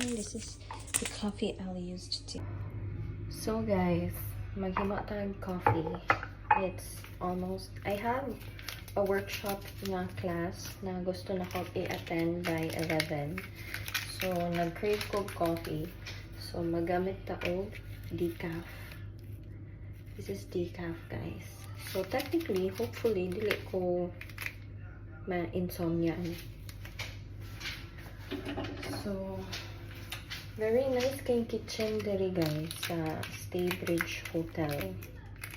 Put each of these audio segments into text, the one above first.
This is the coffee I'll use today. So guys, maghima tayong coffee. It's almost, I have a workshop na class na gusto na ko i-attend by 11. So, nag-crave ko coffee. So, magamit ta og decaf. This is decaf, guys. So, technically, hopefully, dili ko ma-insomnia. So, very nice kay kitchen diri guys sa Staybridge Hotel.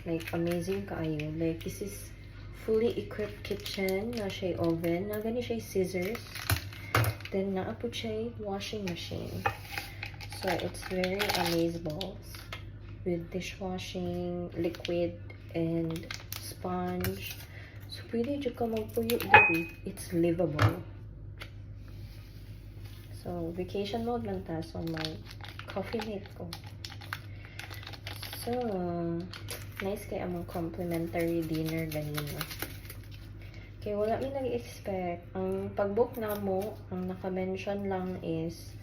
Like, amazing kaayo. Like, this is fully equipped kitchen. Na siya oven. Na gani siya scissors. Then, naapod siya washing machine. So, it's very amazeballs. With dishwashing, liquid, and sponge. So, pwede dyan ka magpuyo diri. It's livable. So, vacation mode lang ta. So, may coffee mate ko. So, nice kaya among complimentary dinner ganina. Okay, wala mi nag-expect. Ang pag-book na mo, ang naka-mention lang is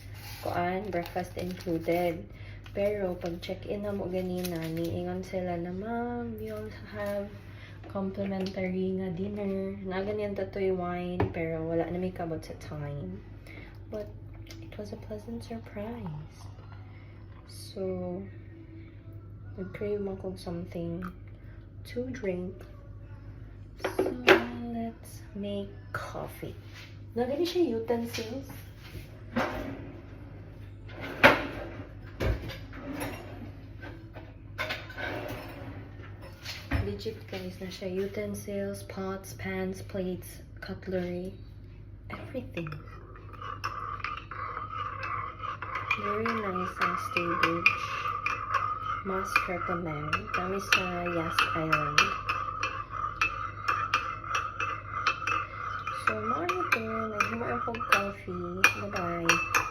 kuan, breakfast included. Pero, pag check-in na mo ganina, niingon sila na, ma'am, we also have complimentary nga dinner. Na ganyan tatoy wine, pero wala na may kabot sa time. But, it was a pleasant surprise. So, nag-crave mo kung something to drink. So, let's make coffee. Nagani siya utensils. Legit guys, na siya utensils, pots, pans, plates, cutlery, everything. Very nice ang Staybridge. Must recommend. Kami sa Yas Island. So, monitor. Naghima akong coffee. Bye-bye.